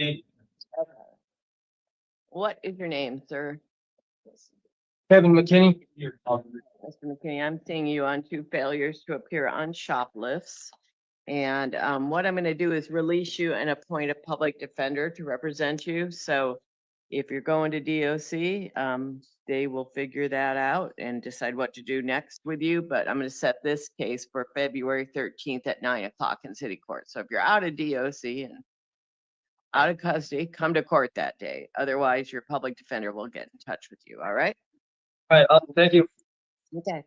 Okay. What is your name, sir? Kevin McKinney. Mr. McKinney, I'm seeing you on 2 failures to appear on shoplifts. And what I'm going to do is release you and appoint a public defender to represent you. So if you're going to DOC, they will figure that out and decide what to do next with you. But I'm going to set this case for February 13th at 9 o'clock in city court. So if you're out of DOC and out of custody, come to court that day. Otherwise, your public defender will get in touch with you. All right? All right, awesome. Thank you. Okay.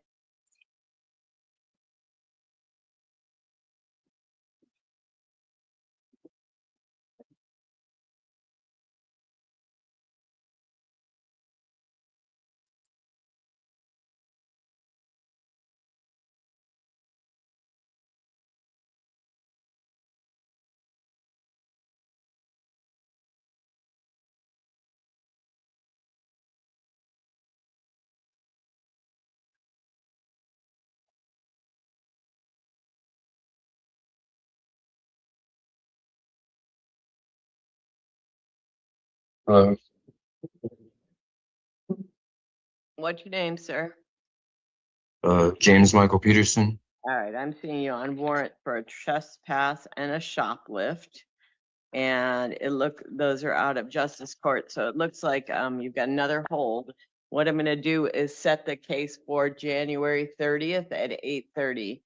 What's your name, sir? James Michael Peterson. All right, I'm seeing you on warrant for a trespass and a shoplift. And those are out of justice court. So it looks like you've got another hold. What I'm gonna do is set the case for January 30th at 8:30.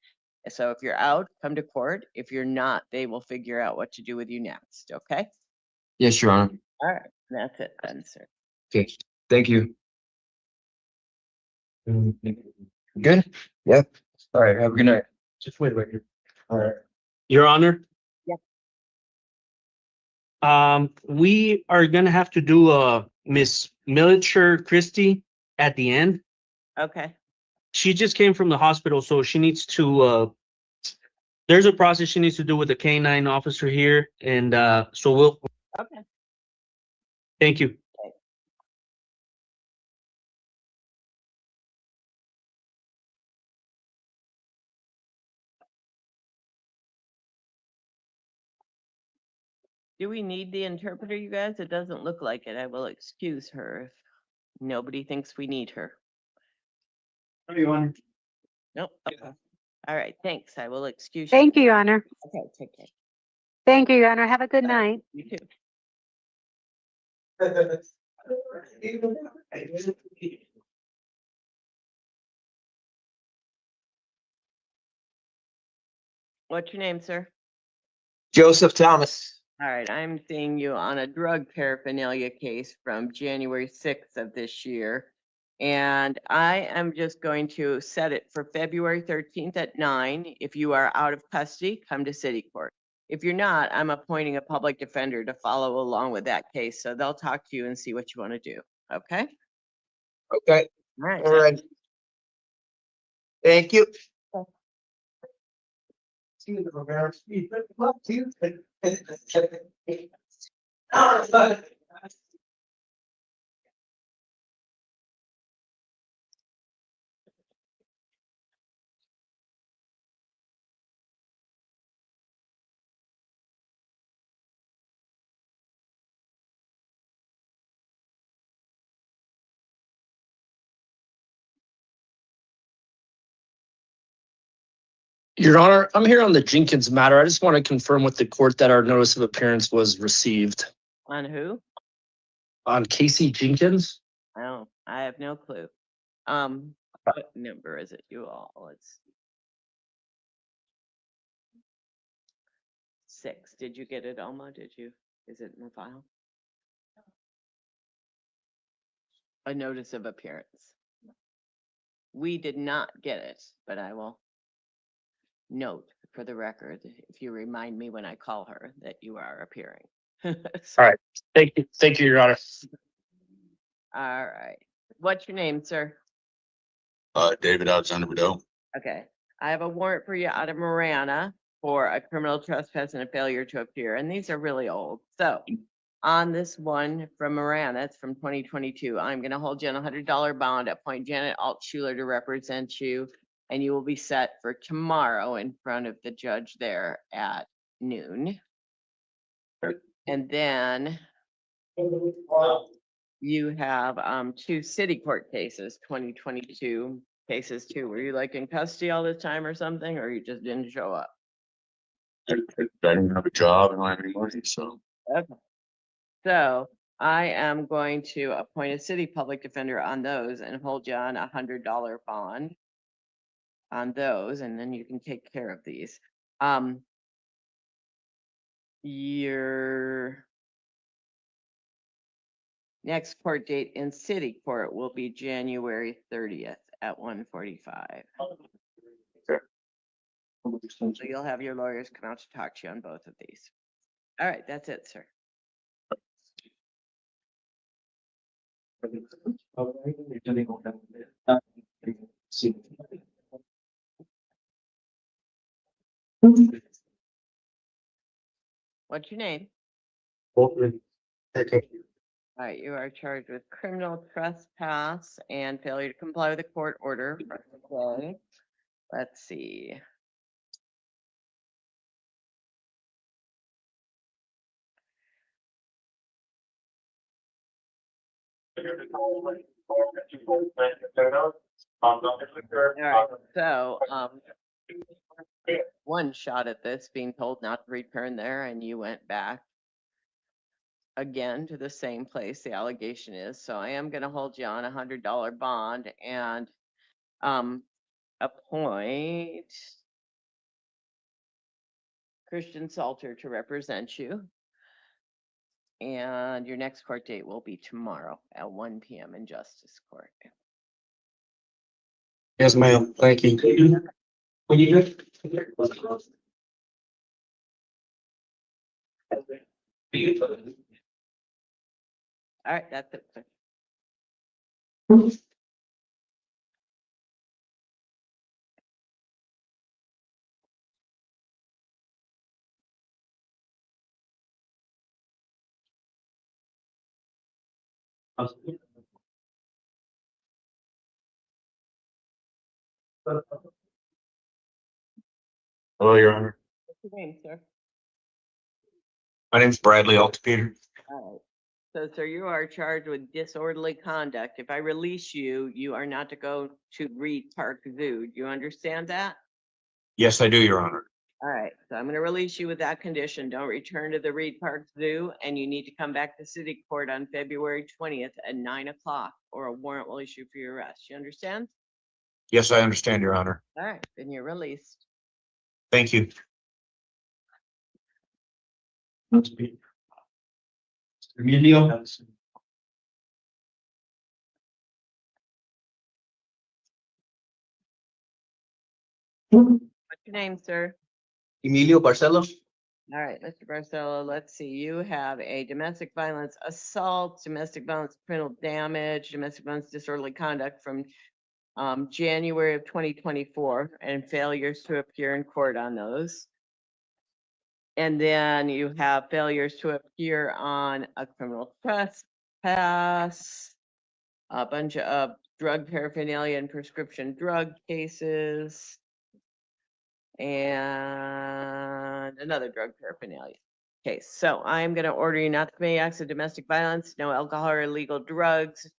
So if you're out, come to court. If you're not, they will figure out what to do with you next, okay? Yes, Your Honor. All right, that's it then, sir. Okay, thank you. Good? Yeah. All right, have a good night. Just wait right here. All right. Your Honor? Yeah. We are gonna have to do a Miss Military Christy at the end. Okay, She just came from the hospital, so she needs to, there's a process she needs to do with the K-9 officer here, and, so we'll, okay. thank you. Do we need the interpreter, you guys? It doesn't look like it. I will excuse her if nobody thinks we need her. Nope. Okay. All right, thanks. I will excuse you. Thank you, Your Honor. Okay, take care. Thank you, Your Honor. Have a good night. You too. What's your name, sir? Joseph Thomas. All right, I'm seeing you on a drug paraphernalia case from January 6th of this year. And I am just going to set it for February 13th at 9. If you are out of custody, come to city court. If you're not, I'm appointing a public defender to follow along with that case. So they'll talk to you and see what you want to do. Okay? Okay. All right. All right. Thank you. Your Honor, I'm here on the Jenkins matter. I just want to confirm with the court that our notice of appearance was received. On who? On Casey Jenkins? Oh, I have no clue. What number is it, you all? Let's see. 6. Did you get it, Alma? Did you? Is it in the file? A notice of appearance. We did not get it, but I will note for the record, if you remind me when I call her that you are appearing. All right. Thank you. Thank you, Your Honor. All right. What's your name, sir? David Alexander Bedell. Okay. I have a warrant for you out of Mariana for a criminal trespass and a failure to appear. And these are really old. So on this one from Mariana, it's from 2022. I'm going to hold you on a $100 bond, appoint Janet Altschuler to represent you, and you will be set for tomorrow in front of the judge there at noon. And then you have two city court cases, 2022 cases too. Were you like in custody all this time or something, or you just didn't show up? I didn't have a job and I don't have any money, so. Okay. So I am going to appoint a city public defender on those and hold you on $100 bond on those, and then you can take care of these. Your next court date in city court will be January 30th at 1:45. So you'll have your lawyers come out to talk to you on both of these. All right, that's it, sir. What's your name? All right, you are charged with criminal trespass and failure to comply with a court order. Okay. Let's see. All right, so, one shot at this, being told not to return there, and you went back again to the same place the allegation is. So I am gonna hold you on $100 bond and appoint Christian Salter to represent you. And your next court date will be tomorrow at 1 p.m. in Justice Court. Yes, ma'am. Thank you. All right, that's it, sir. Hello, Your Honor. What's your name, sir? My name's Bradley Altipeter. All right. So, sir, you are charged with disorderly conduct. If I release you, you are not to go to Reed Park Zoo. Do you understand that? Yes, I do, Your Honor. All right, so I'm gonna release you with that condition. Don't return to the Reed Park Zoo, and you need to come back to city court on February 20th at 9 o'clock, or a warrant will issue for your arrest. You understand? Yes, I understand, Your Honor. All right, then you're released. Thank you. Emilio. What's your name, sir? Emilio Barcelo. All right, Mr. Barcelo, let's see. You have a domestic violence assault, domestic violence criminal damage, domestic violence disorderly conduct from January of 2024, and failures to appear in court on those. And then you have failures to appear on a criminal trespass, a bunch of drug paraphernalia and prescription drug cases, and another drug paraphernalia case. So I'm going to order you not to commit acts of domestic violence, no alcohol or illegal drugs.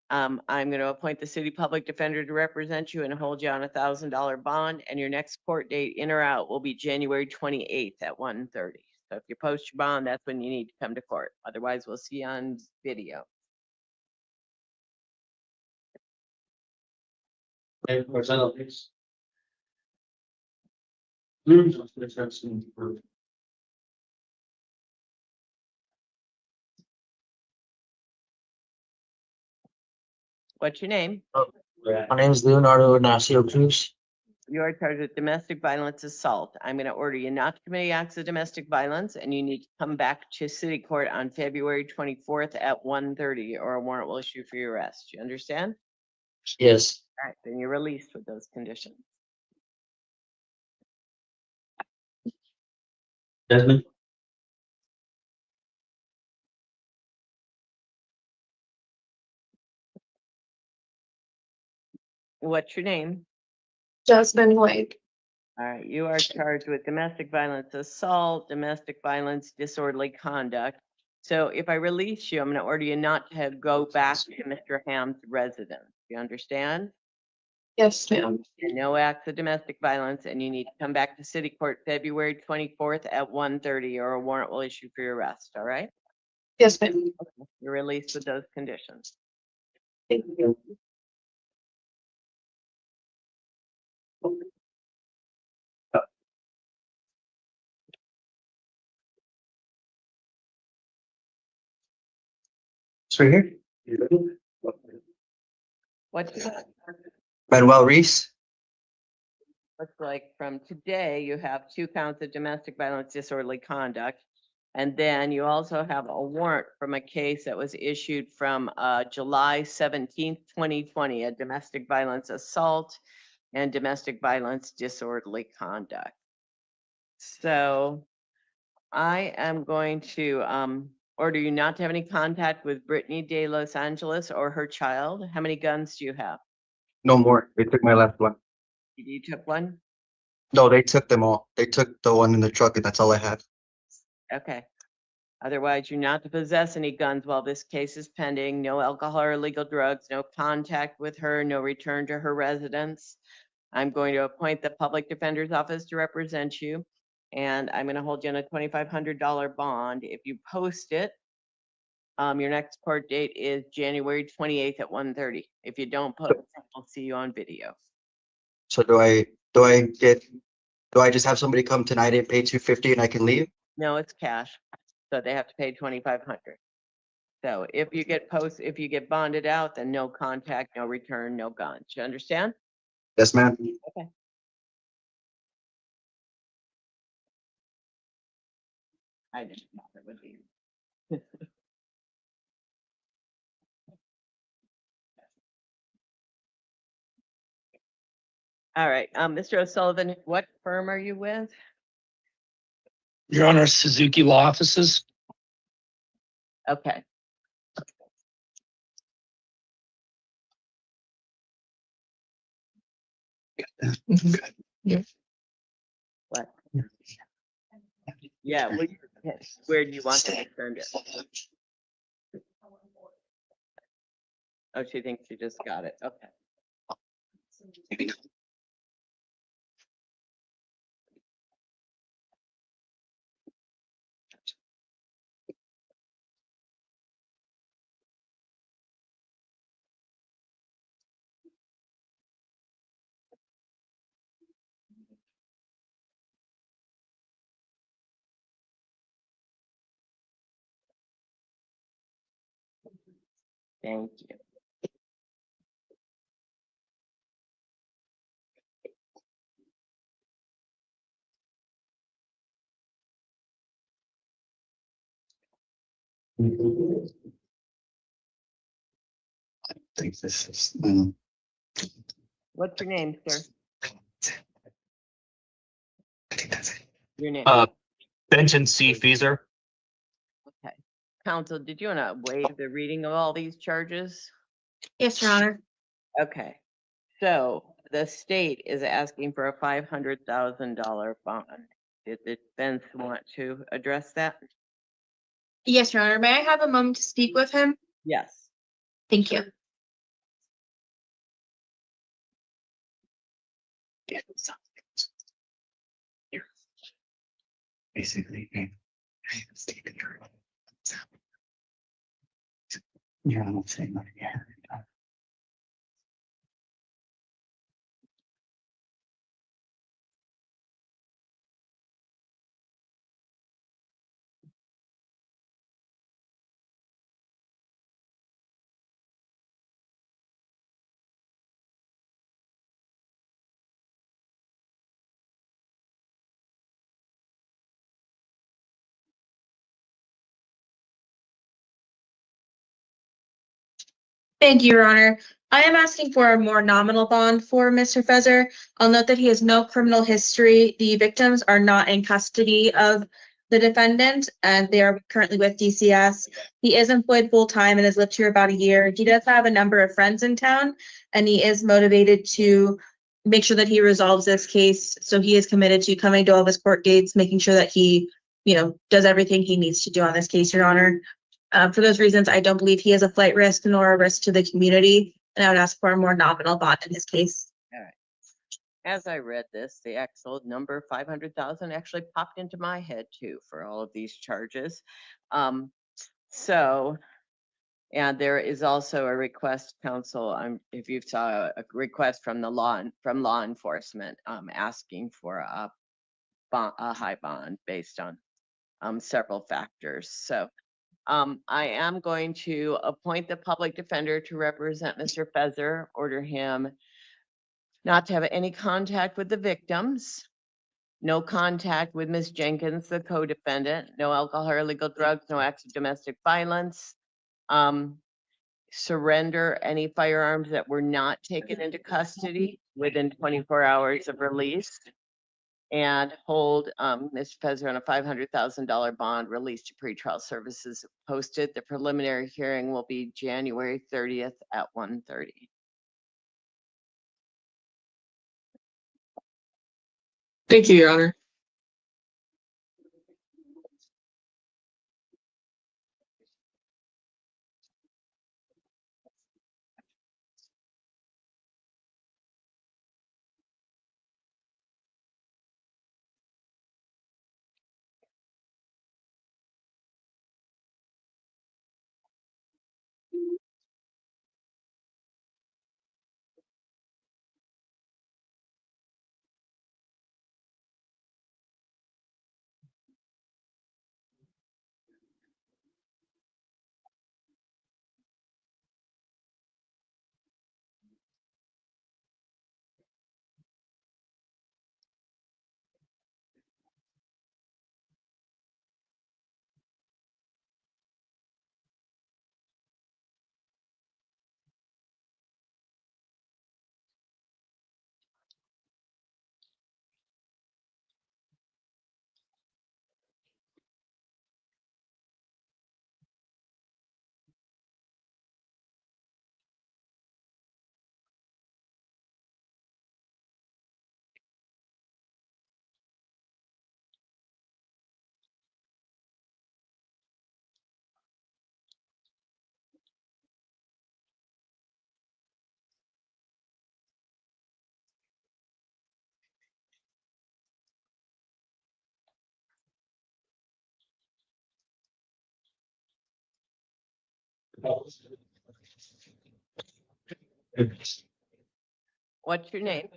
I'm going to appoint the city public defender to represent you and hold you on $1,000 bond. And your next court date, in or out, will be January 28th at 1:30. So if you post your bond, that's when you need to come to court. Otherwise, we'll see you on video. Barcelo, please. What's your name? My name is Leonardo Nasio, please. You are charged with domestic violence assault. I'm going to order you not to commit acts of domestic violence, and you need to come back to city court on February 24th at 1:30, or a warrant will issue for your arrest. You understand? Yes. All right, then you're released with those conditions. Jasmine. What's your name? Jasmine White. All right, you are charged with domestic violence assault, domestic violence, disorderly conduct. So if I release you, I'm going to order you not to go back to Mr. Ham's residence. You understand? Yes, ma'am. And no acts of domestic violence, and you need to come back to city court February 24th at 1:30, or a warrant will issue for your arrest, all right? Yes, ma'am. You're released with those conditions. Thank you. It's right here. What's Manuel Reese. looks like from today, you have 2 counts of domestic violence, disorderly conduct. And then you also have a warrant from a case that was issued from July 17th, 2020, a domestic violence assault and domestic violence disorderly conduct. So I am going to order you not to have any contact with Brittany de Los Angeles or her child. How many guns do you have? No more. They took my last one. You took one? No, they took them all. They took the one in the truck and that's all I had. Okay. Otherwise, you're not to possess any guns while this case is pending. No alcohol or illegal drugs, no contact with her, no return to her residence. I'm going to appoint the public defender's office to represent you. And I'm going to hold you on a $2,500 bond. If you post it, your next court date is January 28th at 1:30. If you don't post, I'll see you on video. So do I just have somebody come tonight and pay $250 and I can leave? No, it's cash. So they have to pay 2,500. So if you get bonded out, then no contact, no return, no guns. You understand? Yes, ma'am. Okay. I didn't know it would be. All right, Mr. O'Sullivan, what firm are you with? Your Honor, Suzuki Law Offices. Okay. What? Yeah, where do you want to send it? Oh, she thinks she just got it. Okay. Thank you. I think this is, What's your name, sir? I think that's it. Your name. Benjamin C. Feeser. Okay. Counsel, did you want to waive the reading of all these charges? Yes, Your Honor. Okay. So the state is asking for a $500,000 bond. Did the defense want to address that? Yes, Your Honor. May I have a moment to speak with him? Yes. Thank you. Basically, yeah, I'm saying that again. Thank you, Your Honor. I am asking for a more nominal bond for Mr. Feather. I'll note that he has no criminal history. The victims are not in custody of the defendant, and they are currently with DCS. He is employed full-time and has lived here about a year. He does have a number of friends in town, and he is motivated to make sure that he resolves this case. So he is committed to coming to all of his court dates, making sure that he, does everything he needs to do on this case, Your Honor. For those reasons, I don't believe he is a flight risk nor a risk to the community, and I would ask for a more nominal bond in this case. As I read this, the actual number 500,000 actually popped into my head too for all of these charges. So, and there is also a request, counsel, if you saw a request from law enforcement, asking for a high bond based on several factors. So, I am going to appoint the public defender to represent Mr. Feather, order him not to have any contact with the victims, no contact with Ms. Jenkins, the co-defendant, no alcohol or illegal drugs, no acts of domestic violence, surrender any firearms that were not taken into custody within 24 hours of release, and hold Mr. Feather on a $500,000 bond released to pretrial services posted. The preliminary hearing will be January 30th at 1:30. Thank you, Your Honor. What's your name?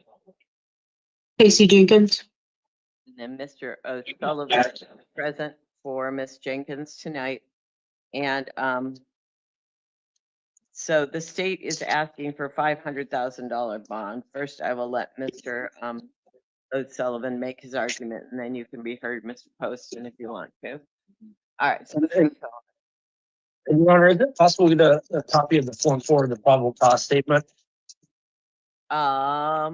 Casey Jenkins. And then Mr. O'Sullivan is present for Ms. Jenkins tonight. And so the state is asking for $500,000 bond. First, I will let Mr. O'Sullivan make his argument, and then you can be heard, Mr. Poston, if you want to. All right. So Your Honor, is it possible to get a copy of the Form 4 of the probable cause statement? I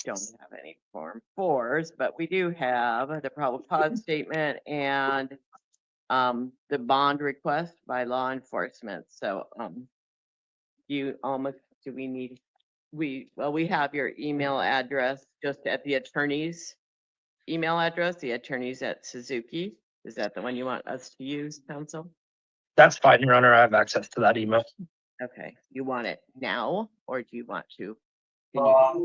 don't have any Form 4s, but we do have the probable cause statement and the bond request by law enforcement. So we have your email address just at the attorney's email address, the attorneys at Suzuki. Is that the one you want us to use, counsel? That's fine, Your Honor. I have access to that email. Okay, you want it now, or do you want to? But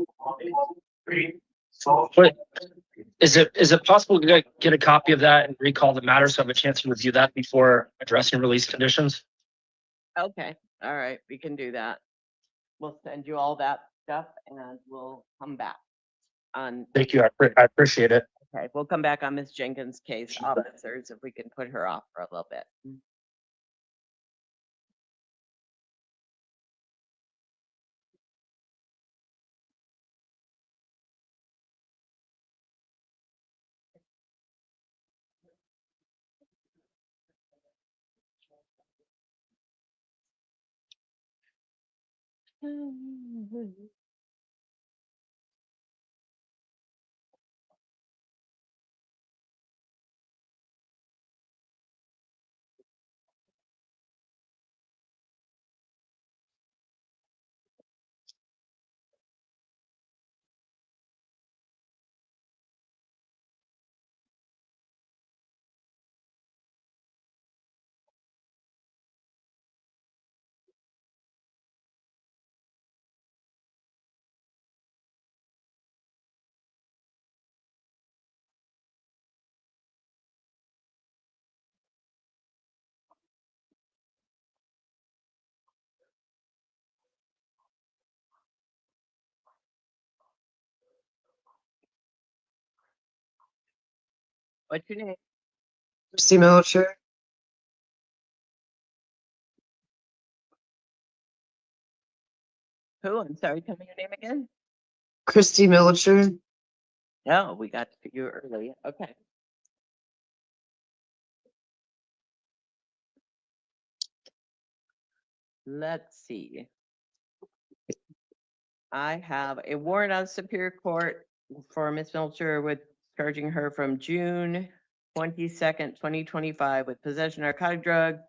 is it possible to get a copy of that and recall the matter so I have a chance to review that before addressing release conditions? Okay, all right, we can do that. We'll send you all that stuff and we'll come back on, Thank you. I appreciate it. okay, we'll come back on Ms. Jenkins' case, officers, if we can put her off for a little bit. What's your name? Christy Melcher, Who? I'm sorry, tell me your name again. Christy Melcher. No, we got to you early. Okay. Let's see. I have a warrant on Superior Court for Miss Melcher with charging her from June 22nd, 2025 with possession of narcotic drug,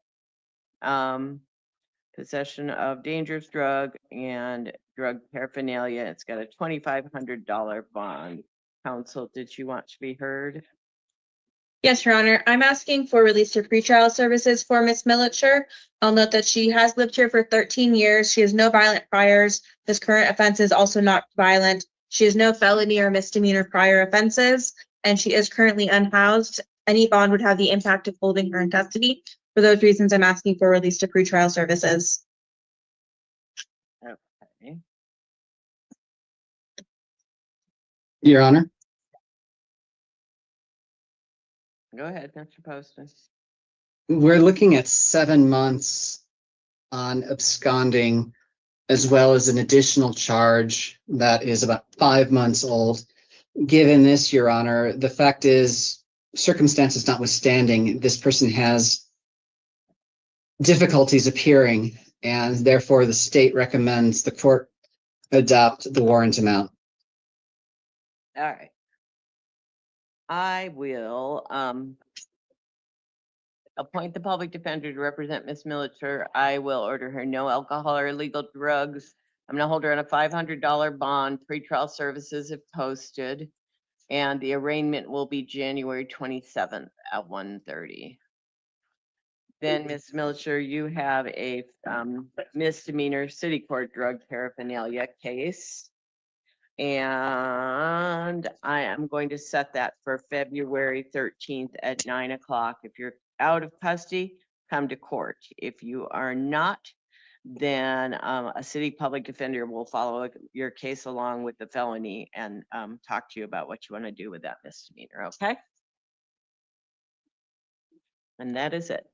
possession of dangerous drug and drug paraphernalia. It's got a $2,500 bond. Counsel, did you want to be heard? Yes, Your Honor. I'm asking for release to pretrial services for Miss Militscher. I'll note that she has lived here for 13 years. She has no violent priors. This current offense is also not violent. She has no felony or misdemeanor prior offenses, and she is currently unhoused. Any bond would have the impact of holding her in custody. For those reasons, I'm asking for release to pretrial services. Okay. Your Honor, Go ahead, Mr. Poston. we're looking at 7 months on absconding, as well as an additional charge that is about 5 months old. Given this, Your Honor, the fact is, circumstances notwithstanding, this person has difficulties appearing, and therefore the state recommends the court adopt the warrant amount. All right. I will appoint the public defender to represent Miss Militscher. I will order her no alcohol or illegal drugs. I'm gonna hold her on a $500 bond, pretrial services if posted. And the arraignment will be January 27th at 1:30. Then, Ms. Militscher, you have a misdemeanor city court drug paraphernalia case. And I am going to set that for February 13th at 9 o'clock. If you're out of custody, come to court. If you are not, then a city public defender will follow your case along with the felony and talk to you about what you want to do with that misdemeanor, okay? And that is it.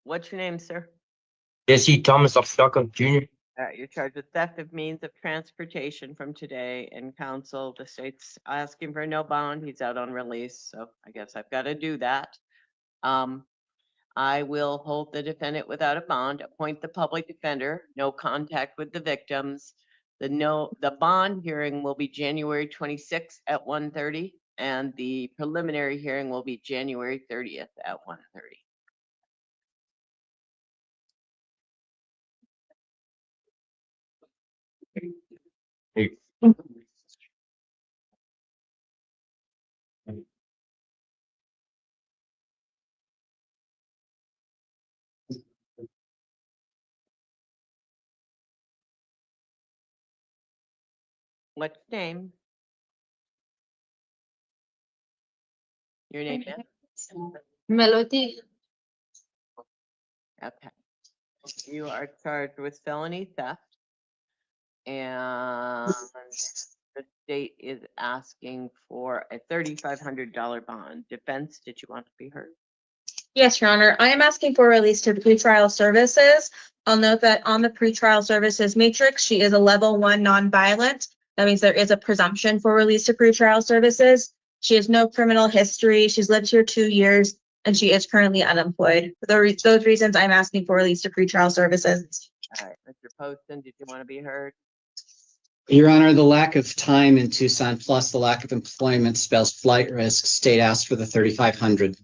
What's your name, sir? Jesse Thomas of Stockholm Jr. You're charged with theft of means of transportation from today in council. The state's asking for no bond. He's out on release, so I guess I've got to do that. I will hold the defendant without a bond, appoint the public defender, no contact with the victims. The bond hearing will be January 26th at 1:30, and the preliminary hearing will be January 30th at 1:30. What's your name? Your name is? Melody. Okay. You are charged with felony theft. And the state is asking for a $3,500 bond. Defense, did you want to be heard? Yes, Your Honor. I am asking for release to pretrial services. I'll note that on the pretrial services matrix, she is a level 1 nonviolent. That means there is a presumption for release to pretrial services. She has no criminal history. She's lived here 2 years and she is currently unemployed. For those reasons, I'm asking for release to pretrial services. All right, Mr. Poston, did you want to be heard? Your Honor, the lack of time in Tucson plus the lack of employment spells flight risk. State asked for the 3,500.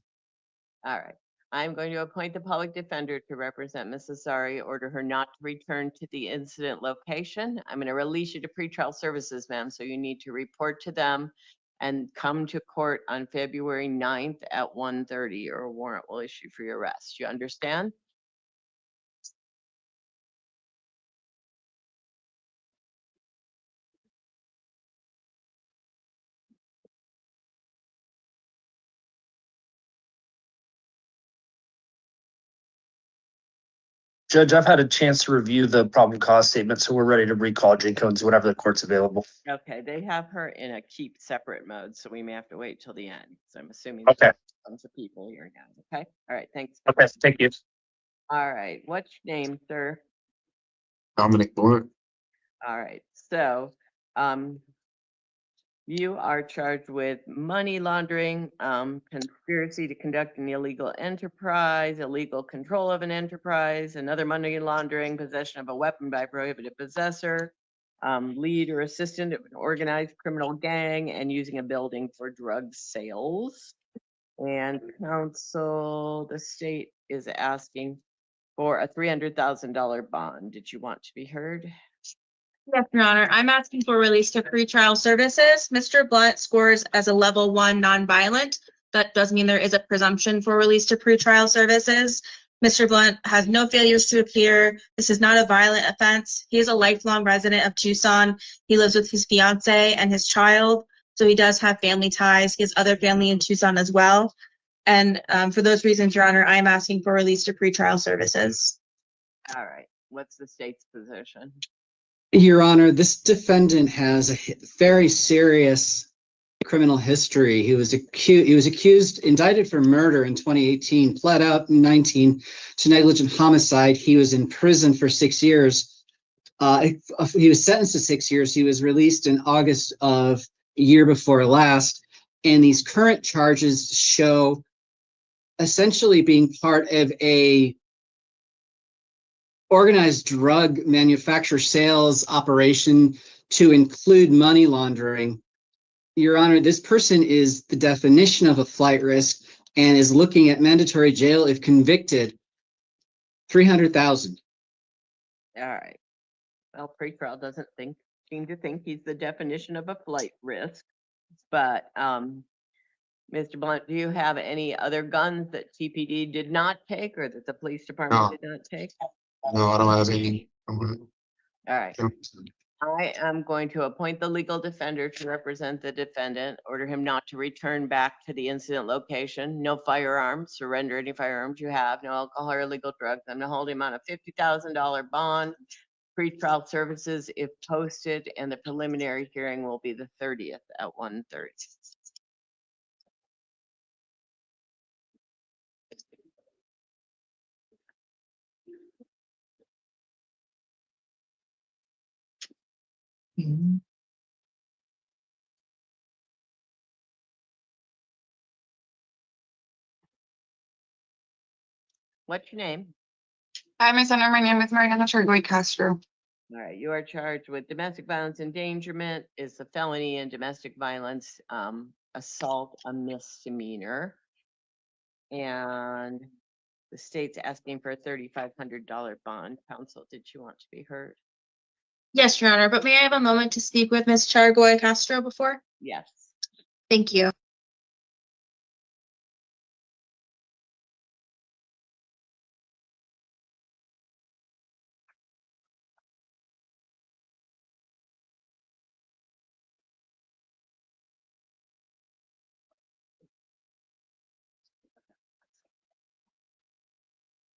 All right. I'm going to appoint the public defender to represent Mrs. Zari, order her not to return to the incident location. I'm going to release you to pretrial services, ma'am, so you need to report to them and come to court on February 9th at 1:30, or a warrant will issue for your arrest. You understand? Judge, I've had a chance to review the problem cause statement, so we're ready to recall Jenkins whenever the court's available. Okay, they have her in a keep separate mode, so we may have to wait till the end. So I'm assuming. Okay. Tons of people here now. Okay, all right, thanks. Okay, thank you. All right, what's your name, sir? Dominic Board. All right, so, you are charged with money laundering, conspiracy to conduct an illegal enterprise, illegal control of an enterprise, another money laundering, possession of a weapon by a prohibited possessor, lead or assistant of an organized criminal gang, and using a building for drug sales. And counsel, the state is asking for a $300,000 bond. Did you want to be heard? Yes, Your Honor. I'm asking for release to pretrial services. Mr. Blunt scores as a level 1 nonviolent. That does mean there is a presumption for release to pretrial services. Mr. Blunt has no failures to appear. This is not a violent offense. He is a lifelong resident of Tucson. He lives with his fiance and his child, so he does have family ties. He has other family in Tucson as well. And for those reasons, Your Honor, I'm asking for release to pretrial services. All right, what's the state's position? Your Honor, this defendant has a very serious criminal history. He was accused, indicted for murder in 2018, pled out in 19 to negligent homicide. He was in prison for 6 years. He was sentenced to 6 years. He was released in August of year before last. And these current charges show essentially being part of a organized drug manufacturer sales operation to include money laundering. Your Honor, this person is the definition of a flight risk and is looking at mandatory jail if convicted. 300,000. All right. Well, pretrial doesn't seem to think he's the definition of a flight risk, but Mr. Blunt, do you have any other guns that TPD did not take or that the police department No. did not take? No, I don't have any. All right. I am going to appoint the legal defender to represent the defendant, order him not to return back to the incident location, no firearms, surrender any firearms you have, no alcohol or illegal drugs. I'm gonna hold him on a $50,000 bond. Pretrial services if posted, and the preliminary hearing will be the 30th at 1:30. What's your name? Hi, Miss Hunter. My name is Mariana Chargoy Castro. All right, you are charged with domestic violence endangerment is a felony, and domestic violence assault a misdemeanor. And the state's asking for a $3,500 bond. Counsel, did you want to be heard? Yes, Your Honor, but may I have a moment to speak with Ms. Chargoy Castro before? Yes. Thank you.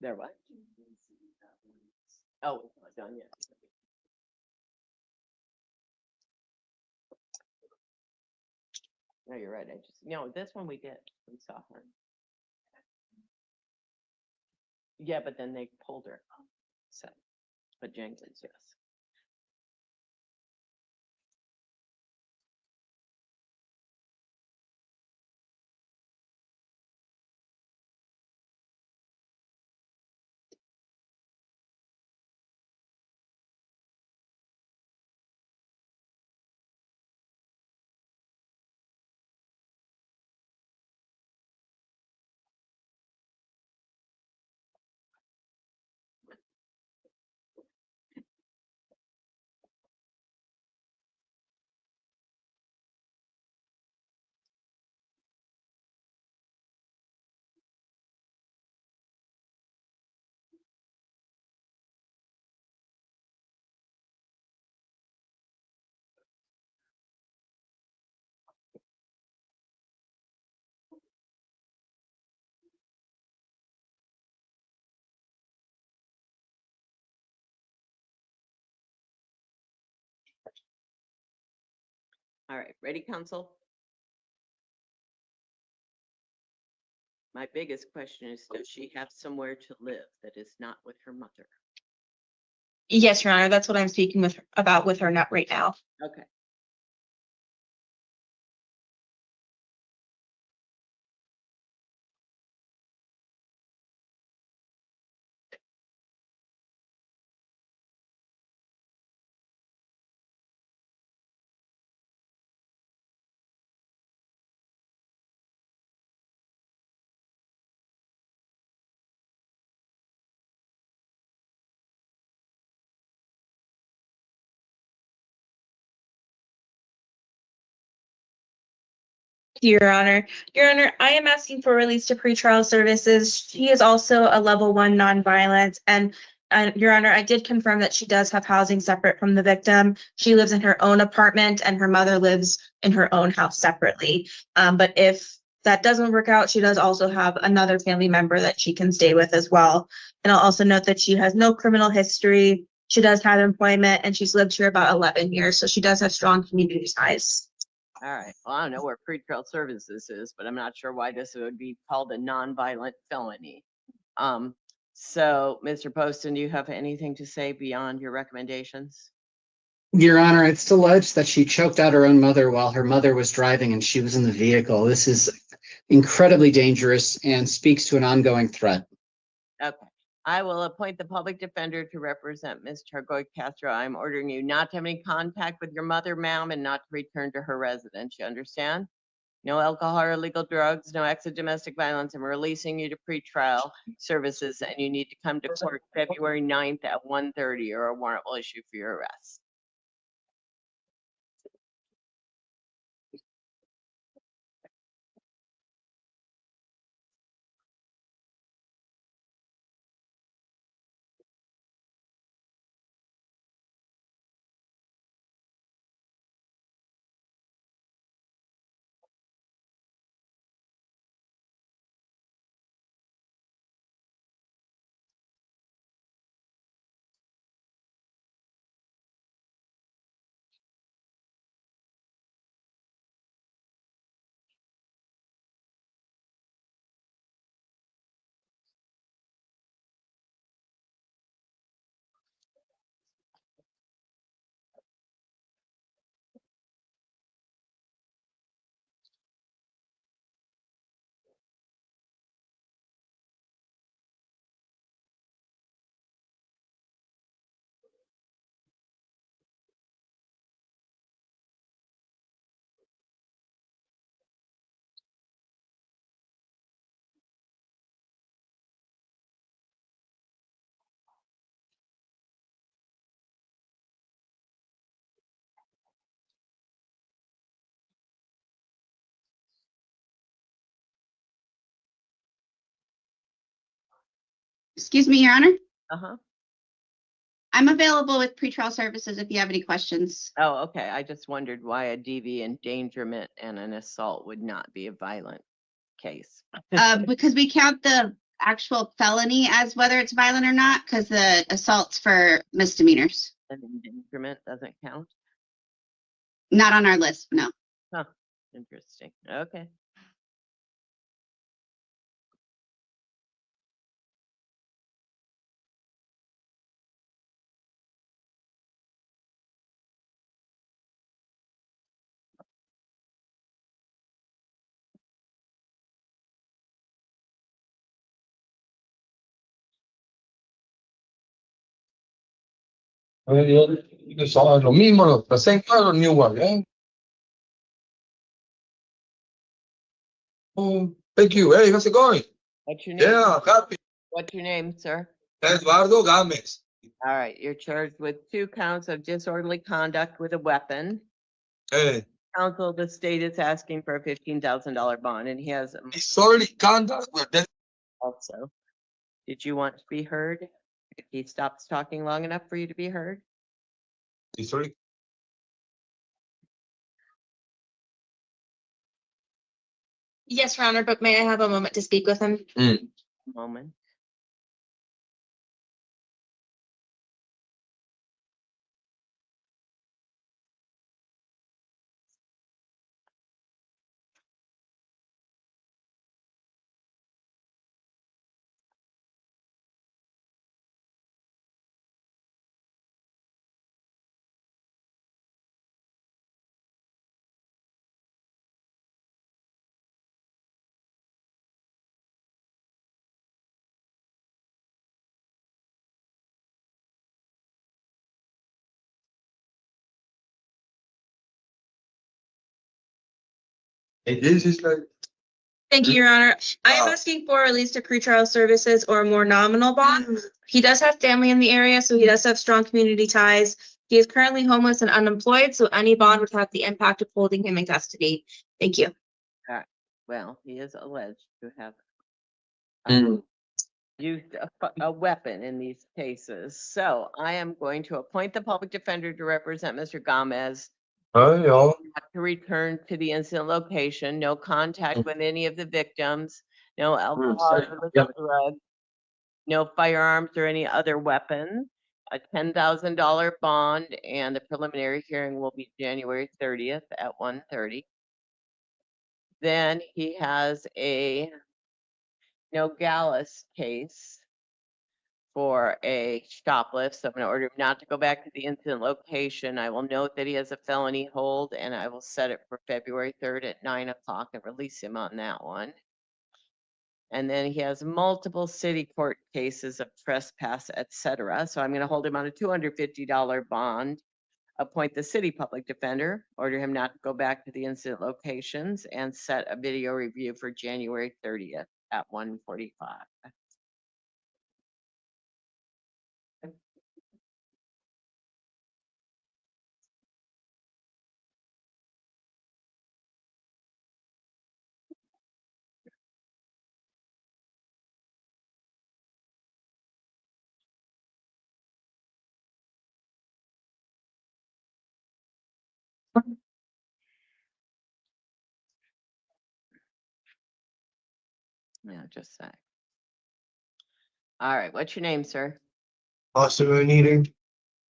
There what? Oh, it's not done yet. No, you're right. No, this one we did. We saw her. Yeah, but then they pulled her. So, but Jenkins, yes. All right, ready, counsel? My biggest question is, does she have somewhere to live that is not with her mother? Yes, Your Honor, that's what I'm speaking about with her not right now. Okay. Your Honor. Your Honor, I am asking for release to pretrial services. She is also a level 1 nonviolent, and Your Honor, I did confirm that she does have housing separate from the victim. She lives in her own apartment and her mother lives in her own house separately. But if that doesn't work out, she does also have another family member that she can stay with as well. And I'll also note that she has no criminal history. She does have employment and she's lived here about 11 years. So she does have strong community ties. All right. Well, I don't know where pretrial services is, but I'm not sure why this would be called a nonviolent felony. So, Mr. Poston, do you have anything to say beyond your recommendations? Your Honor, it's alleged that she choked out her own mother while her mother was driving and she was in the vehicle. This is incredibly dangerous and speaks to an ongoing threat. Okay. I will appoint the public defender to represent Ms. Chargoy Castro. I'm ordering you not to have any contact with your mother, ma'am, and not to return to her residence. You understand? No alcohol or illegal drugs, no acts of domestic violence. I'm releasing you to pretrial services, and you need to come to court February 9th at 1:30, or a warrant will issue for your arrest. Excuse me, Your Honor. Uh-huh. I'm available with pretrial services if you have any questions. Oh, okay. I just wondered why a DV endangerment and an assault would not be a violent case. Because we count the actual felony as whether it's violent or not, because the assault's for misdemeanors. An endangerment doesn't count? Not on our list, no. Huh, interesting. Okay. Lo mismo, the same one or new one, yeah? Oh, thank you. Hey, how's it going? What's your name? Yeah, happy. What's your name, sir? Eduardo Gomez. All right, you're charged with 2 counts of disorderly conduct with a weapon. Hey, Counsel, the state is asking for a $15,000 bond, and he has disorderly conduct with that. also. Did you want to be heard? If he stops talking long enough for you to be heard? Disorderly. Yes, Your Honor, but may I have a moment to speak with him? Moment. It is just like. Thank you, Your Honor. I am asking for at least a pretrial services or a more nominal bond. He does have family in the area, so he does have strong community ties. He is currently homeless and unemployed, so any bond would have the impact of holding him in custody. Thank you. Well, he is alleged to have Mm. used a weapon in these cases. So I am going to appoint the public defender to represent Mr. Gomez Hi, y'all. to return to the incident location, no contact with any of the victims, no alcohol or illegal Yep. drugs, no firearms or any other weapons, a $10,000 bond, and the preliminary hearing will be January 30th at 1:30. Then he has a Nogales case for a shoplift. So I'm going to order him not to go back to the incident location. I will note that he has a felony hold and I will set it for February 3rd at 9 o'clock and release him on that one. And then he has multiple city court cases of trespass, etc. So I'm going to hold him on a $250 bond, appoint the city public defender, order him not to go back to the incident locations, and set a video review for January 30th at 1:45. Yeah, just a sec. All right, what's your name, sir? Also needing.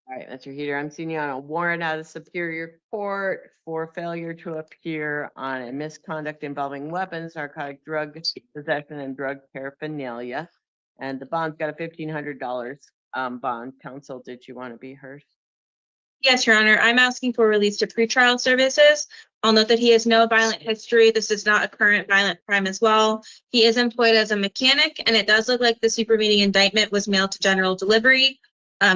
All right, Mr. Heater, I'm seeing you on a warrant out of Superior Court for failure to appear on a misconduct involving weapons, narcotic drug possession, and drug paraphernalia. And the bond's got a $1,500 bond. Counsel, did you want to be heard? Yes, Your Honor. I'm asking for release to pretrial services. I'll note that he has no violent history. This is not a current violent crime as well. He is employed as a mechanic, and it does look like the superseding indictment was mailed to general delivery.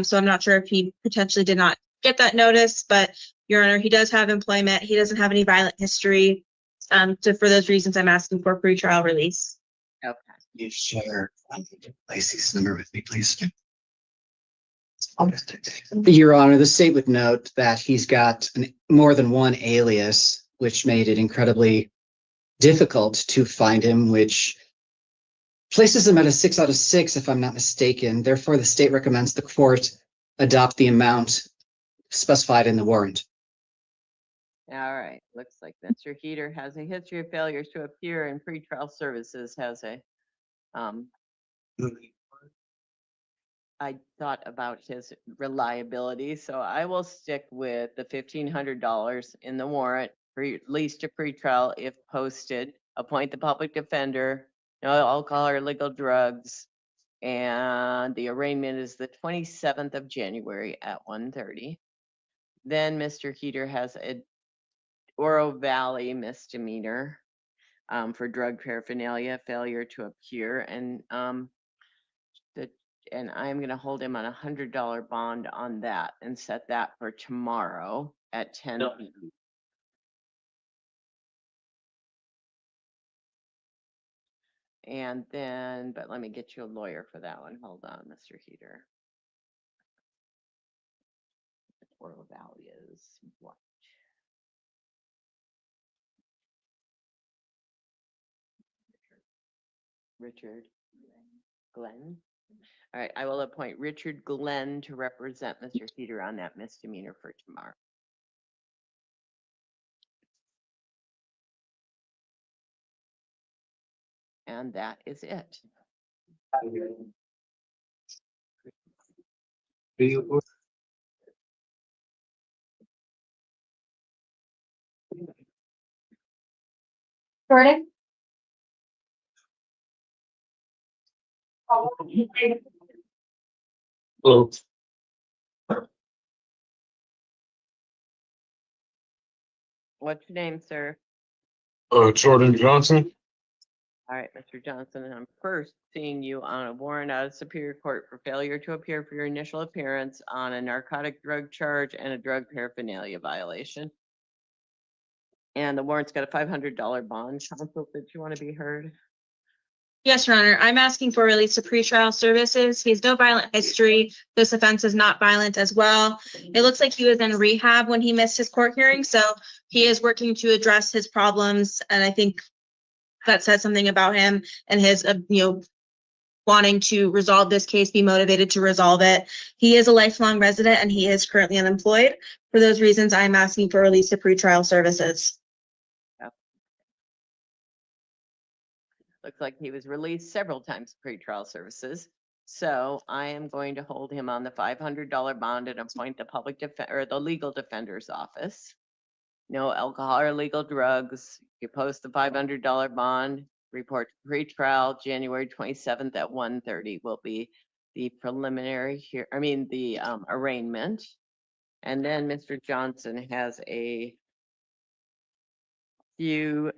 So I'm not sure if he potentially did not get that notice, but Your Honor, he does have employment. He doesn't have any violent history. So for those reasons, I'm asking for pretrial release. Okay. You share Lacey's number with me, please. Your Honor, the state would note that he's got more than one alias, which made it incredibly difficult to find him, which places him at a 6 out of 6, if I'm not mistaken. Therefore, the state recommends the court adopt the amount specified in the warrant. All right, looks like Mr. Heater has a history of failures to appear in pretrial services, has a, I thought about his reliability, so I will stick with the $1,500 in the warrant, release to pretrial if posted, appoint the public defender, no alcohol or illegal drugs, and the arraignment is the 27th of January at 1:30. Then Mr. Heater has a Oro Valley misdemeanor for drug paraphernalia, failure to appear, and I'm going to hold him on a $100 bond on that and set that for tomorrow at 10 p.m. And then, but let me get you a lawyer for that one. Hold on, Mr. Heater. Oro Valley is what? Richard Glenn. All right, I will appoint Richard Glenn to represent Mr. Heater on that misdemeanor for tomorrow. And that is it. Jordan? Hello. What's your name, sir? Jordan Johnson. All right, Mr. Johnson, and I'm first seeing you on a warrant out of Superior Court for failure to appear for your initial appearance on a narcotic drug charge and a drug paraphernalia violation. And the warrant's got a $500 bond. Counsel, did you want to be heard? Yes, Your Honor. I'm asking for release of pretrial services. He has no violent history. This offense is not violent as well. It looks like he was in rehab when he missed his court hearing, so he is working to address his problems, and I think that says something about him and his, wanting to resolve this case, be motivated to resolve it. He is a lifelong resident and he is currently unemployed. For those reasons, I'm asking for release of pretrial services. Looks like he was released several times pre-trial services. So I am going to hold him on the $500 bond and appoint the or the legal defender's office. No alcohol or illegal drugs. You post the $500 bond, report to pre-trial, January 27th at 1:30 will be the preliminary here, the arraignment. And then Mr. Johnson has a few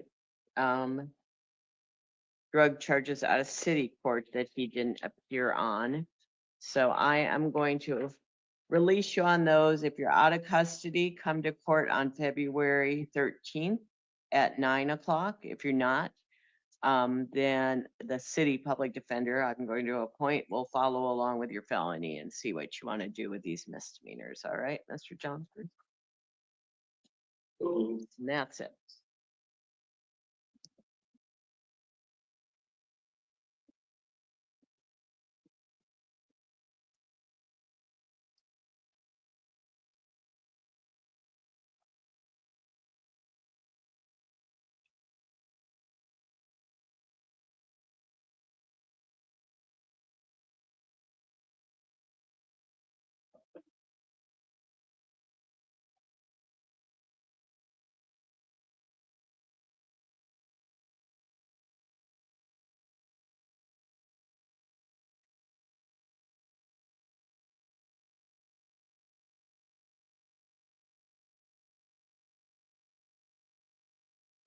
drug charges out of city court that he didn't appear on. So I am going to release you on those. If you're out of custody, come to court on February 13th at 9 o'clock. If you're not, then the city public defender I'm going to appoint will follow along with your felony and see what you want to do with these misdemeanors. All right, Mr. Johnson? And that's it.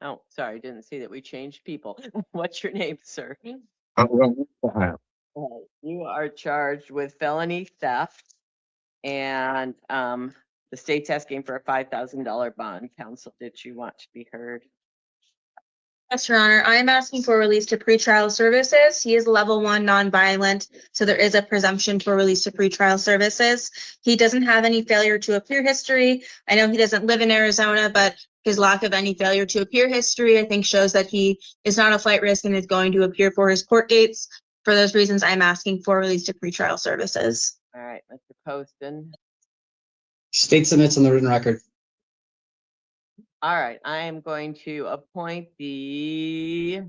Oh, sorry, didn't see that we changed people. What's your name, sir? You are charged with felony theft, and the state's asking for a $5,000 bond. Counsel, did you want to be heard? Yes, Your Honor. I am asking for release to pretrial services. He is level 1 nonviolent, so there is a presumption for release to pretrial services. He doesn't have any failure to appear history. I know he doesn't live in Arizona, but his lack of any failure to appear history, I think, shows that he is not a flight risk and is going to appear for his court dates. For those reasons, I'm asking for release to pretrial services. All right, Mr. Poston. State submits on the written record. All right, I am going to appoint the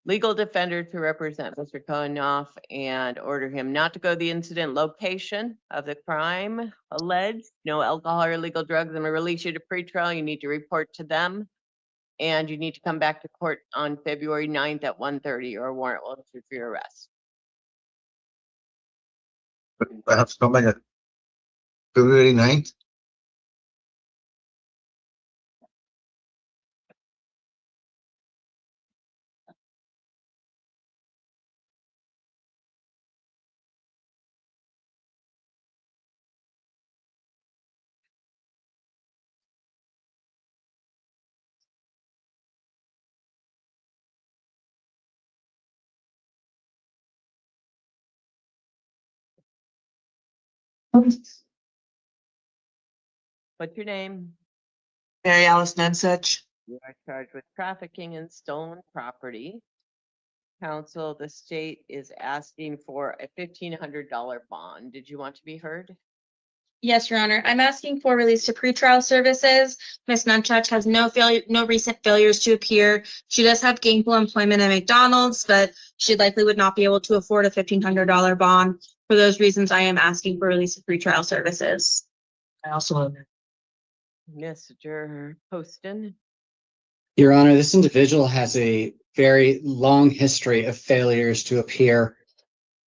legal defender to represent Mr. Coenoff and order him not to go to the incident location of the crime alleged. No alcohol or illegal drugs. I'm gonna release you to pretrial. You need to report to them. And you need to come back to court on February 9th at 1:30 or a warrant will issue for your arrest. I have to come back at February 9th. What's your name? Mary Alice Nunsuch. You are charged with trafficking in stolen property. Counsel, the state is asking for a $1,500 bond. Did you want to be heard? Yes, Your Honor. I'm asking for release to pretrial services. Ms. Nunchach has no recent failures to appear. She does have gainful employment at McDonald's, but she likely would not be able to afford a $1,500 bond. For those reasons, I am asking for release of pretrial services. I also Mr. Poston. Your Honor, this individual has a very long history of failures to appear.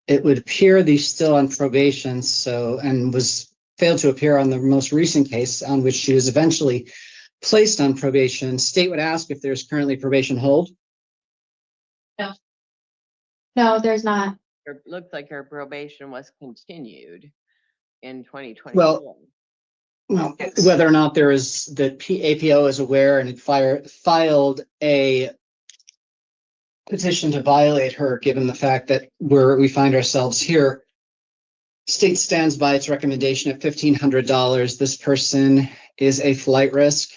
It would appear that he's still on probation, and was failed to appear on the most recent case on which she was eventually placed on probation. State would ask if there's currently probation hold. No, there's not. It looks like her probation was continued in 2020. Well, Well, Yes. whether or not there is, the APO is aware and it filed a petition to violate her, given the fact that we find ourselves here. State stands by its recommendation at $1,500. This person is a flight risk.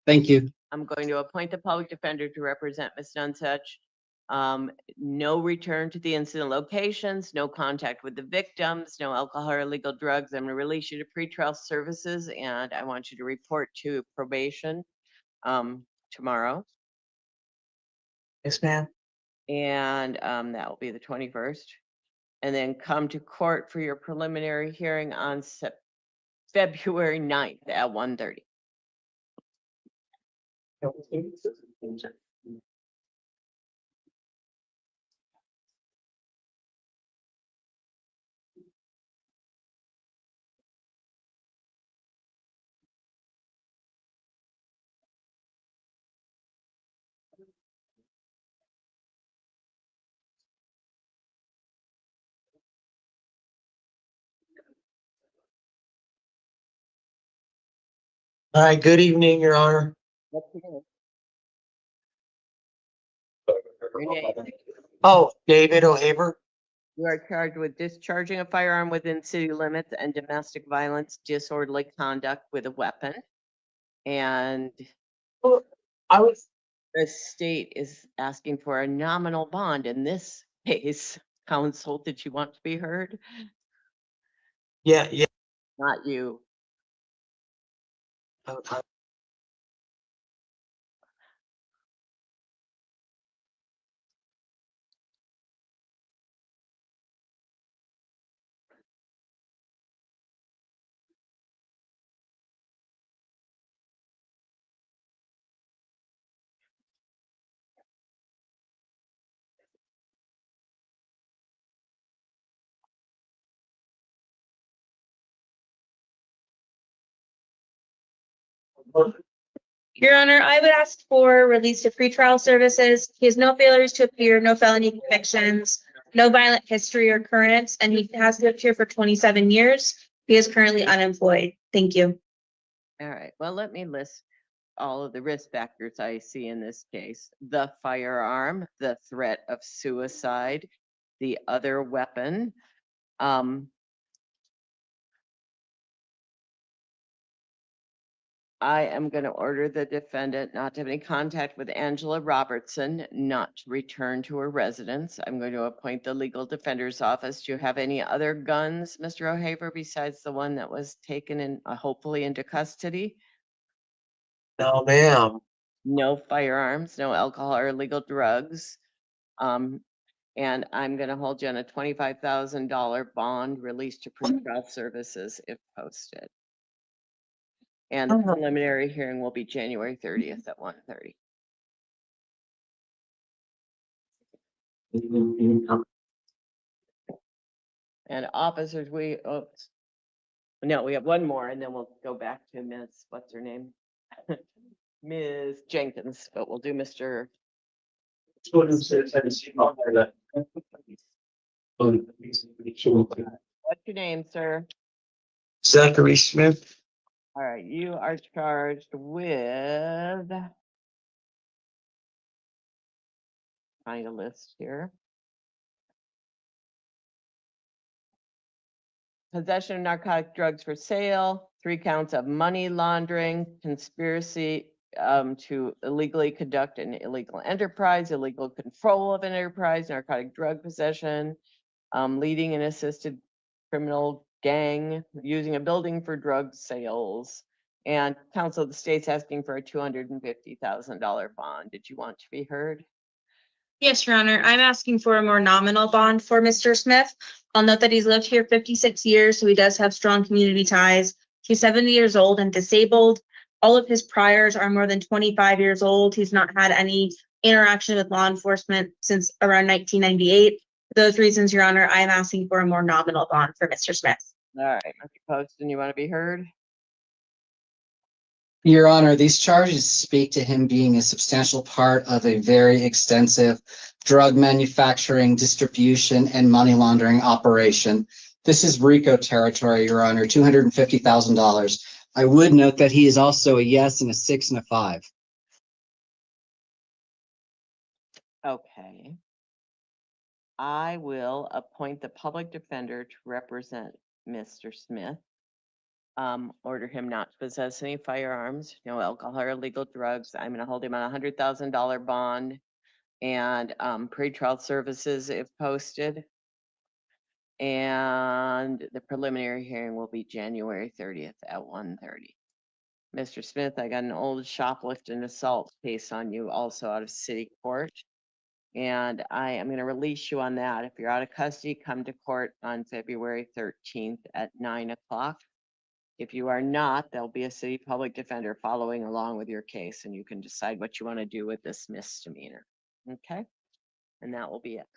Thank you. I'm going to appoint the public defender to represent Ms. Nunsuch. No return to the incident locations, no contact with the victims, no alcohol or illegal drugs. I'm going to release you to pretrial services, and I want you to report to probation tomorrow. Yes, ma'am. And that will be the 21st. And then come to court for your preliminary hearing on February 9th at 1:30. All right, good evening, Your Honor. Your name. Oh, David O'Haver. You are charged with discharging a firearm within city limits and domestic violence, disorderly conduct with a weapon. And the state is asking for a nominal bond in this case. Counsel, did you want to be heard? Yeah. Not you. Your Honor, I would ask for release to pretrial services. He has no failures to appear, no felony convictions, no violent history or currents, and he has lived here for 27 years. He is currently unemployed. Thank you. All right, well, let me list all of the risk factors I see in this case. The firearm, the threat of suicide, the other weapon. I am going to order the defendant not to have any contact with Angela Robertson, not to return to her residence. I'm going to appoint the legal defender's office. Do you have any other guns, Mr. O'Haver, besides the one that was taken in, hopefully into custody? No, ma'am. No firearms, no alcohol or illegal drugs. And I'm going to hold you on a $25,000 bond released to pretrial services if posted. And the preliminary hearing will be January 30th at 1:30. And officers, we have one more, and then we'll go back to Ms. What's her name? Ms. Jenkins, but we'll do Mr. What's your name, sir? Zachary Smith. All right, you are charged with, find a list here. Possession of narcotic drugs for sale, 3 counts of money laundering, conspiracy to illegally conduct an illegal enterprise, illegal control of an enterprise, narcotic drug possession, leading an assisted criminal gang, using a building for drug sales, and counsel of the state's asking for a $250,000 bond. Did you want to be heard? Yes, Your Honor. I'm asking for a more nominal bond for Mr. Smith. I'll note that he's lived here 56 years, so he does have strong community ties. He's 70 years old and disabled. All of his priors are more than 25 years old. He's not had any interaction with law enforcement since around 1998. For those reasons, Your Honor, I am asking for a more nominal bond for Mr. Smith. All right, Mr. Poston, you want to be heard? Your Honor, these charges speak to him being a substantial part of a very extensive drug manufacturing, distribution, and money laundering operation. This is RICO territory, Your Honor, $250,000. I would note that he is also a yes and a 6 and a 5. Okay. I will appoint the public defender to represent Mr. Smith. Order him not to possess any firearms, no alcohol or illegal drugs. I'm gonna hold him on $100,000 bond and pretrial services if posted. And the preliminary hearing will be January 30th at 1:30. Mr. Smith, I got an old shoplifting assault case on you also out of city court. And I am going to release you on that. If you're out of custody, come to court on February 13th at 9 o'clock. If you are not, there'll be a city public defender following along with your case, and you can decide what you want to do with this misdemeanor. Okay? And that will be it.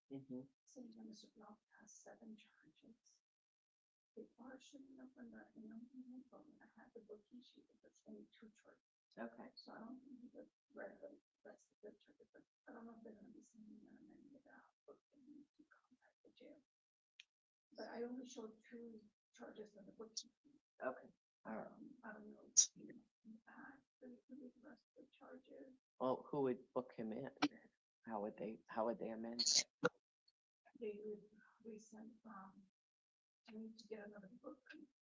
Mhm. Okay. So I don't think he would read the rest of the charges, but I don't know if they're gonna be sending them and then they're gonna book them to contact the jail. But I only showed 2 charges in the book. Okay. I don't know. The rest of the charges. Well, who would book him in? How would they amend it? They would resend I need to get another book.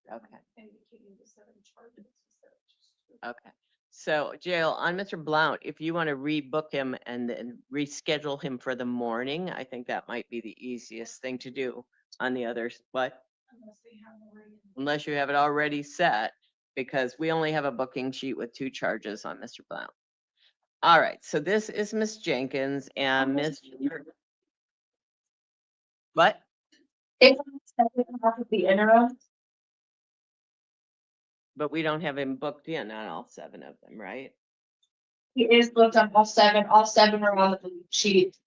Okay. Indicating the 7 charges instead of just 2. Okay. So jail on Mr. Blount, if you want to rebook him and then reschedule him for the morning, I think that might be the easiest thing to do on the others. What? Unless they have already. Unless you have it already set, because we only have a booking sheet with 2 charges on Mr. Blount. All right, so this is Miss Jenkins and Miss. What? The interim. But we don't have him booked in on all 7 of them, right? He is booked on all 7. All 7 are on the sheet.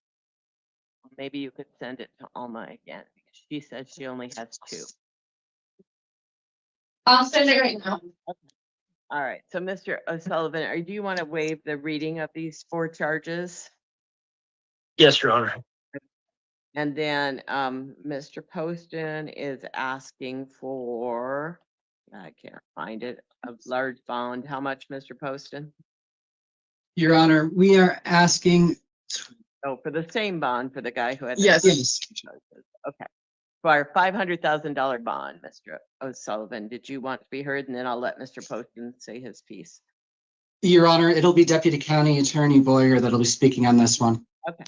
Maybe you could send it to Alma again, because she said she only has 2. I'll send it right now. All right, so Mr. O'Sullivan, do you want to waive the reading of these 4 charges? Yes, Your Honor. And then Mr. Poston is asking for, I can't find it, a large bond. How much, Mr. Poston? Your Honor, we are asking. Oh, for the same bond for the guy who had. Yes. Charges. Okay. For our $500,000 bond, Mr. O'Sullivan, did you want to be heard? And then I'll let Mr. Poston say his piece. Your Honor, it'll be Deputy County Attorney Boyer that'll be speaking on this one. Okay.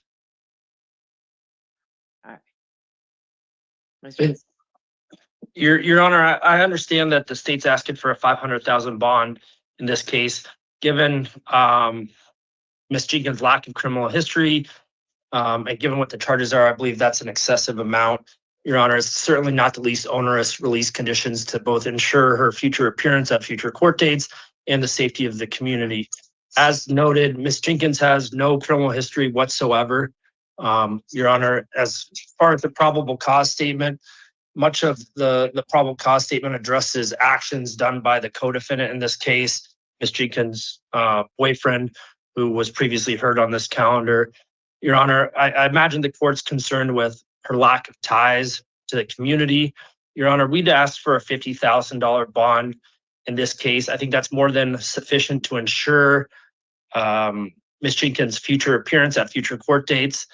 All right. Mr. Your Honor, I understand that the state's asking for a 500,000 bond in this case, given Ms. Jenkins' lack of criminal history, and given what the charges are, I believe that's an excessive amount. Your Honor, it's certainly not the least onerous release conditions to both ensure her future appearance at future court dates and the safety of the community. As noted, Ms. Jenkins has no criminal history whatsoever. Your Honor, as far as the probable cause statement, much of the probable cause statement addresses actions done by the co-defendant in this case, Ms. Jenkins' boyfriend, who was previously heard on this calendar. Your Honor, I imagine the court's concerned with her lack of ties to the community. Your Honor, we'd ask for a $50,000 bond in this case. I think that's more than sufficient to ensure Ms. Jenkins' future appearance at future court dates.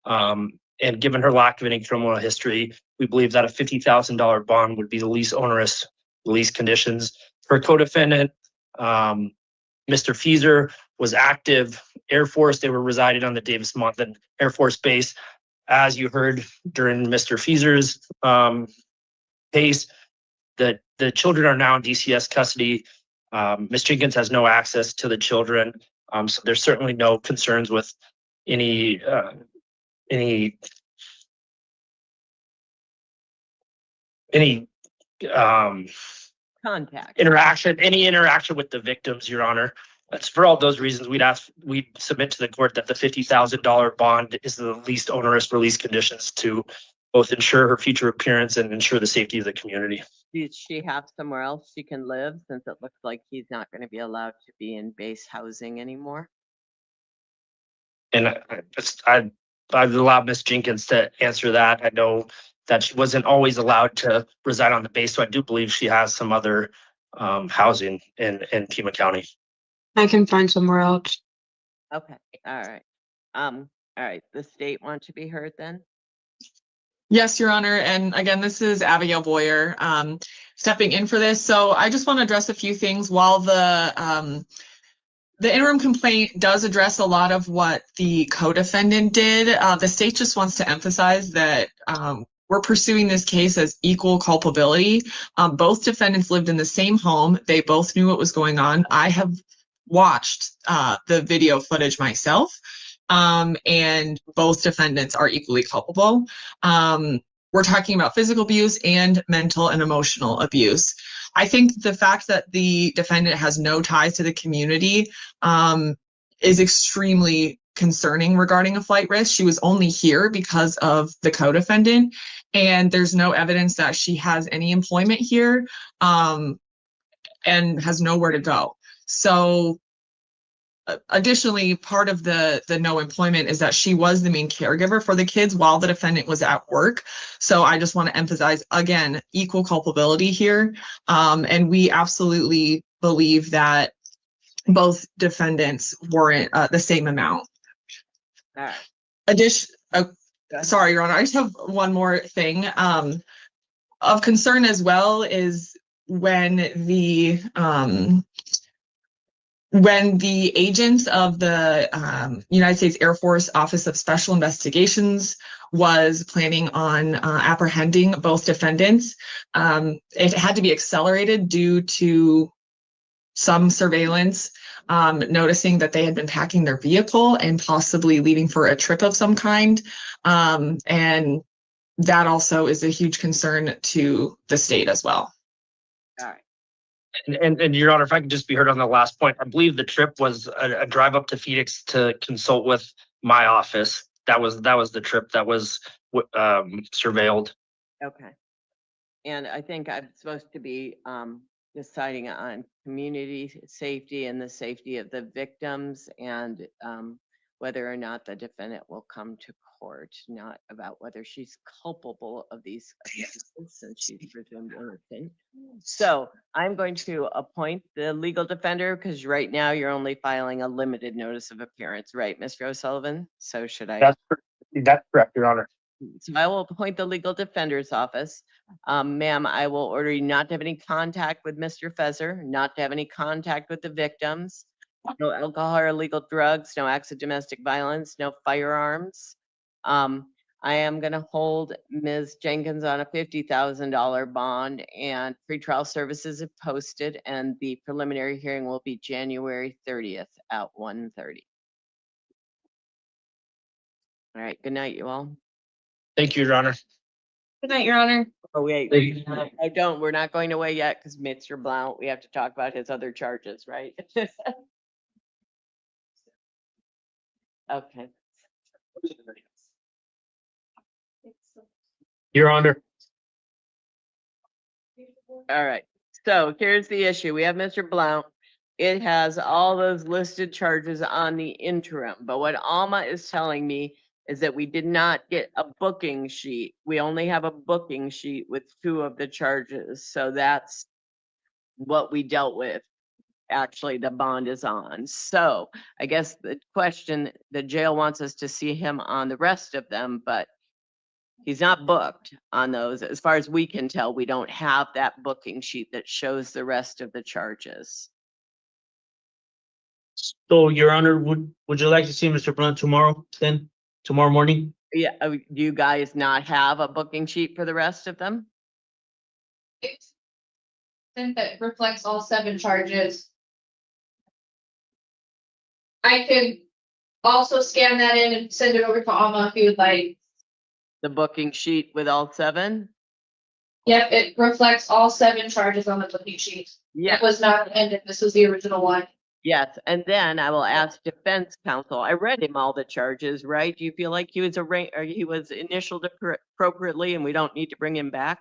And given her lack of any criminal history, we believe that a $50,000 bond would be the least onerous release conditions. Her co-defendant, Mr. Fieser, was active Air Force. They were residing on the Davis-Monthan Air Force Base. As you heard during Mr. Fieser's case, the children are now in DCS custody. Ms. Jenkins has no access to the children. So there's certainly no concerns with any Contact. any interaction with the victims, Your Honor. It's for all those reasons we'd submit to the court that the $50,000 bond is the least onerous release conditions to both ensure her future appearance and ensure the safety of the community. Does she have somewhere else she can live since it looks like he's not going to be allowed to be in base housing anymore? And I'd allow Ms. Jenkins to answer that. I know that she wasn't always allowed to reside on the base, so I do believe she has some other housing in Pima County. I can find somewhere else. Okay, all right. All right, the state want to be heard then? Yes, Your Honor. And again, this is Abigail Boyer stepping in for this. So I just want to address a few things. While the interim complaint does address a lot of what the co-defendant did, the state just wants to emphasize that we're pursuing this case as equal culpability. Both defendants lived in the same home. They both knew what was going on. I have watched the video footage myself. And both defendants are equally culpable. We're talking about physical abuse and mental and emotional abuse. I think the fact that the defendant has no ties to the community is extremely concerning regarding a flight risk. She was only here because of the co-defendant, and there's no evidence that she has any employment here and has nowhere to go. So additionally, part of the no employment is that she was the main caregiver for the kids while the defendant was at work. So I just want to emphasize, again, equal culpability here. And we absolutely believe that both defendants warrant the same amount. All right. Sorry, Your Honor, I just have one more thing. Of concern as well is when the agents of the United States Air Force Office of Special Investigations was planning on apprehending both defendants, it had to be accelerated due to some surveillance noticing that they had been packing their vehicle and possibly leaving for a trip of some kind. And that also is a huge concern to the state as well. All right. And Your Honor, if I could just be heard on the last point, I believe the trip was a drive up to Phoenix to consult with my office. That was the trip that was surveilled. Okay. And I think I'm supposed to be deciding on community safety and the safety of the victims and whether or not the defendant will come to court, not about whether she's culpable of these abuses since she's presumed innocent. So I'm going to appoint the legal defender because right now you're only filing a limited notice of appearance, right, Mr. O'Sullivan? So should I? That's correct, Your Honor. So I will appoint the legal defender's office. Ma'am, I will order you not to have any contact with Mr. Fezer, not to have any contact with the victims, no alcohol or illegal drugs, no acts of domestic violence, no firearms. I am going to hold Ms. Jenkins on a $50,000 bond and pretrial services have posted and the preliminary hearing will be January 30th at 1:30. All right, good night, you all. Thank you, Your Honor. Good night, Your Honor. Oh, wait, we're not going away yet because Mr. Blount, we have to talk about his other charges, right? Okay. Your Honor. All right, so here's the issue. We have Mr. Blount. It has all those listed charges on the interim, but what Alma is telling me is that we did not get a booking sheet. We only have a booking sheet with 2 of the charges. So that's what we dealt with. Actually, the bond is on. So I guess the question, the jail wants us to see him on the rest of them, but he's not booked on those. As far as we can tell, we don't have that booking sheet that shows the rest of the charges. So, Your Honor, would you like to see Mr. Blunt tomorrow then? Tomorrow morning? Yeah, do you guys not have a booking sheet for the rest of them? Since it reflects all 7 charges. I could also scan that in and send it over to Alma if you would like. The booking sheet with all 7? Yep, it reflects all 7 charges on the booking sheet. Yeah. It was not amended. This was the original one. Yes, and then I will ask defense counsel. I read him all the charges, right? Do you feel like he was or he was initialed appropriately and we don't need to bring him back?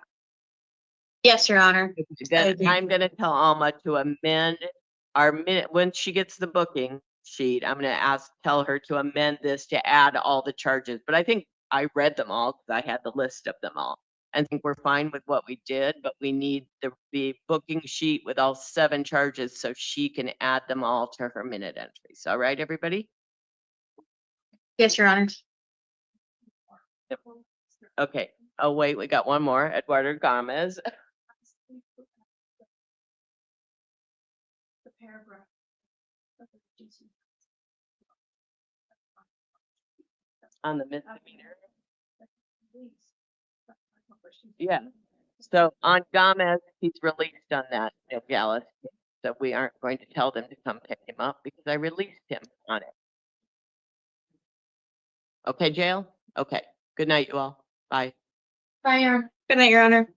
Yes, Your Honor. Then agree. I'm gonna tell Alma to amend our minute, when she gets the booking sheet, I'm gonna tell her to amend this to add all the charges. But I think I read them all because I had the list of them all. And think we're fine with what we did, but we need the booking sheet with all 7 charges so she can add them all to her minute entries. All right, everybody? Yes, Your Honor. Okay. Oh, wait, we got one more. Eduardo Gomez. The paragraph. On the misdemeanor. Yeah. So on Gomez, he's released on that, no Gallus. So we aren't going to tell them to come pick him up because I released him on it. Okay, jail? Okay. Good night, you all. Bye. Bye, Your Honor. Good night, Your Honor.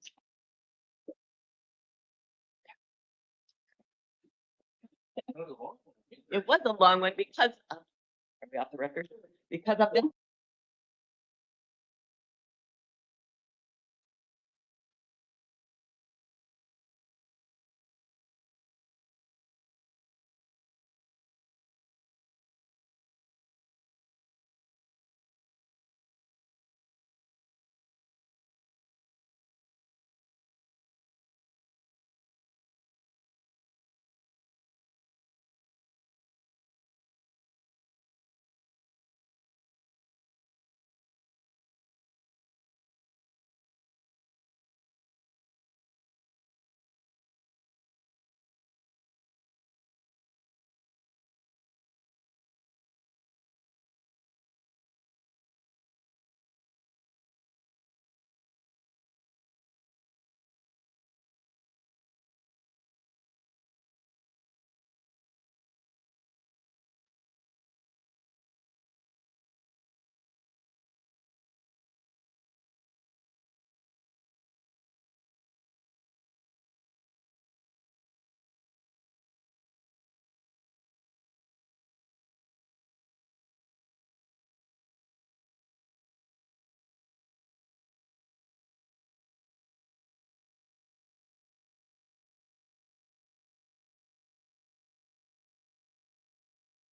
It was a long one because of, are we off the record? Because of this